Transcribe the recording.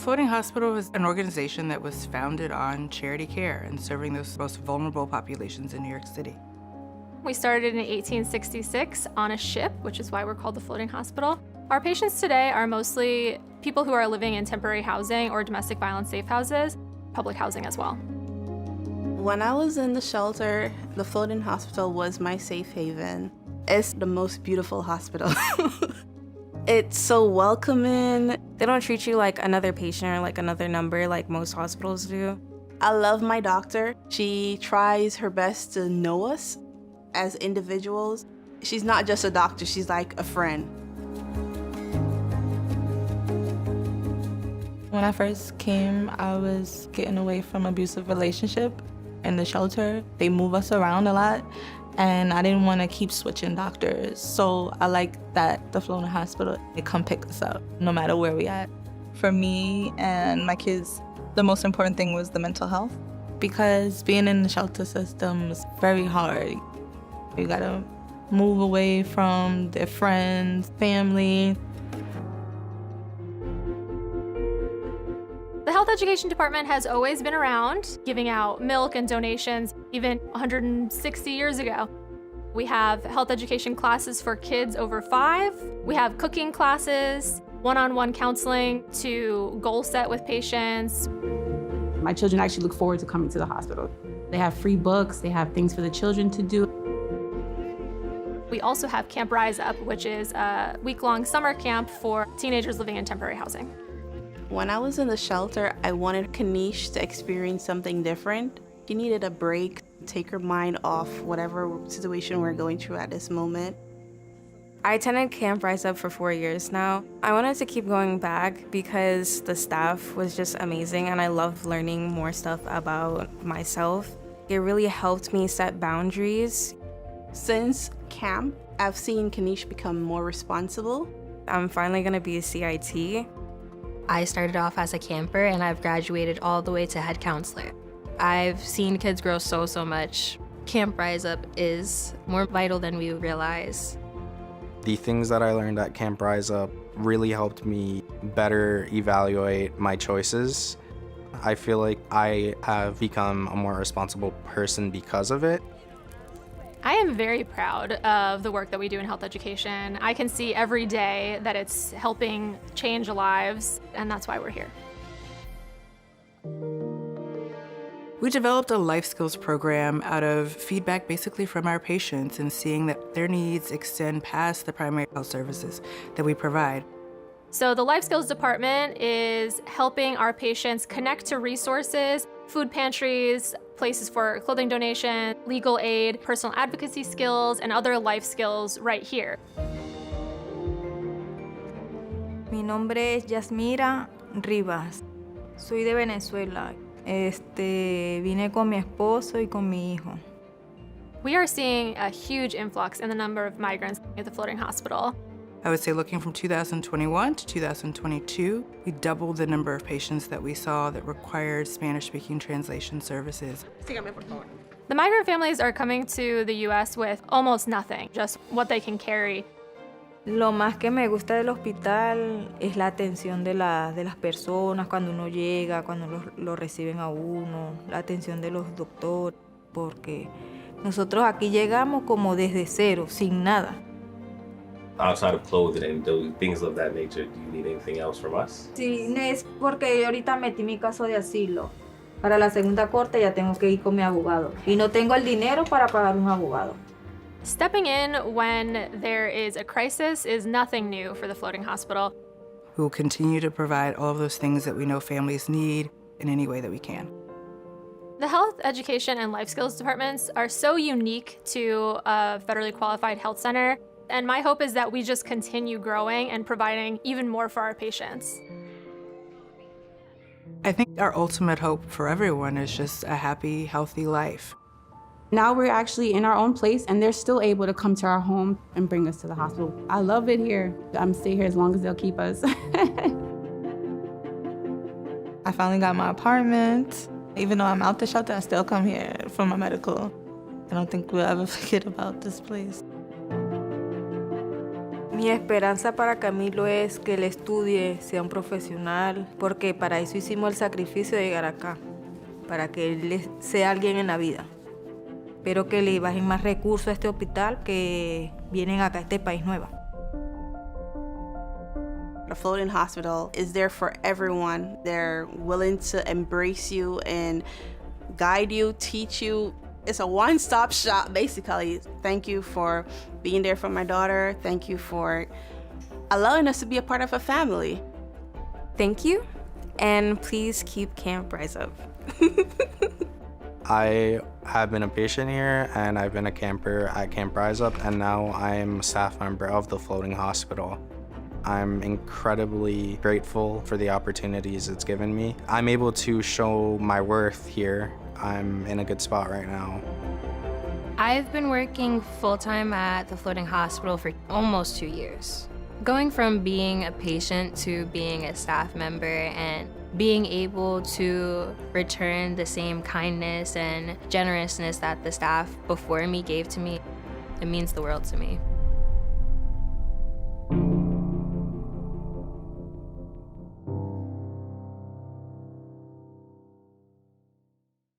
Floating Hospital is an organization that was founded on charity care and serving those most vulnerable populations in New York City. We started in 1866 on a ship, which is why we're called the Floating Hospital. Our patients today are mostly people who are living in temporary housing or domestic violence safe houses, public housing as well. When I was in the shelter, the Floating Hospital was my safe haven. It's the most beautiful hospital. It's so welcoming. They don't treat you like another patient or like another number like most hospitals do. I love my doctor. She tries her best to know us as individuals. She's not just a doctor, she's like a friend. When I first came, I was getting away from an abusive relationship in the shelter. They move us around a lot, and I didn't want to keep switching doctors. So I like that the Floating Hospital, they come pick us up no matter where we at. For me and my kids, the most important thing was the mental health. Because being in the shelter system is very hard. You gotta move away from their friends, family. The Health Education Department has always been around, giving out milk and donations, even 160 years ago. We have health education classes for kids over 5. We have cooking classes, one-on-one counseling to goal set with patients. My children actually look forward to coming to the hospital. They have free books, they have things for the children to do. We also have Camp Rise Up, which is a week-long summer camp for teenagers living in temporary housing. When I was in the shelter, I wanted Kanish to experience something different. She needed a break, take her mind off whatever situation we're going through at this moment. I attended Camp Rise Up for 4 years now. I wanted to keep going back because the staff was just amazing and I love learning more stuff about myself. It really helped me set boundaries. Since camp, I've seen Kanish become more responsible. I'm finally gonna be a CIT. I started off as a camper and I've graduated all the way to head counselor. I've seen kids grow so much. Camp Rise Up is more vital than we realize. The things that I learned at Camp Rise Up really helped me better evaluate my choices. I feel like I have become a more responsible person because of it. I am very proud of the work that we do in health education. I can see every day that it's helping change lives, and that's why we're here. We developed a life skills program out of feedback basically from our patients and seeing that their needs extend past the primary health services that we provide. So the Life Skills Department is helping our patients connect to resources, food pantries, places for clothing donation, legal aid, personal advocacy skills, and other life skills right here. Mi nombre es Yasmira Rivas. Soy de Venezuela. Vine con mi esposo y con mi hijo. We are seeing a huge influx in the number of migrants at the Floating Hospital. I would say looking from 2021 to 2022, we doubled the number of patients that we saw that required Spanish-speaking translation services. The migrant families are coming to the U.S. with almost nothing, just what they can carry. Lo más que me gusta del hospital es la atención de las personas cuando uno llega, cuando lo reciben a uno, la atención de los doctores, porque nosotros aquí llegamos como desde cero, sin nada. Outside of clothing and those things of that nature, do you need anything else from us? Sí, es porque ahorita metí mi caso de asilo. Para la segunda corte ya tengo que ir con mi abogado y no tengo el dinero para pagar un abogado. Stepping in when there is a crisis is nothing new for the Floating Hospital. We will continue to provide all of those things that we know families need in any way that we can. The Health Education and Life Skills departments are so unique to a federally qualified health center, and my hope is that we just continue growing and providing even more for our patients. I think our ultimate hope for everyone is just a happy, healthy life. Now we're actually in our own place and they're still able to come to our home and bring us to the hospital. I love it here. I'm stay here as long as they'll keep us. I finally got my apartment. Even though I'm out the shelter, I still come here for my medical. I don't think we'll ever forget about this place. Mi esperanza para Camilo es que él estudie, sea un profesional, porque para eso hicimos el sacrificio de llegar acá, para que él sea alguien en la vida. Espero que le bajen más recursos a este hospital que vienen acá a este país nuevo. The floating hospital is there for everyone. They're willing to embrace you and guide you, teach you. It's a one-stop shop, basically. Thank you for being there for my daughter. Thank you for allowing us to be a part of a family. Thank you, and please keep Camp Rise Up. I have been a patient here, and I've been a camper at Camp Rise Up, and now I'm a staff member of the floating hospital. I'm incredibly grateful for the opportunities it's given me. I'm able to show my worth here. I'm in a good spot right now. I've been working full-time at the floating hospital for almost 2 years. Going from being a patient to being a staff member and being able to return the same kindness and generousness that the staff before me gave to me, it means the world to me.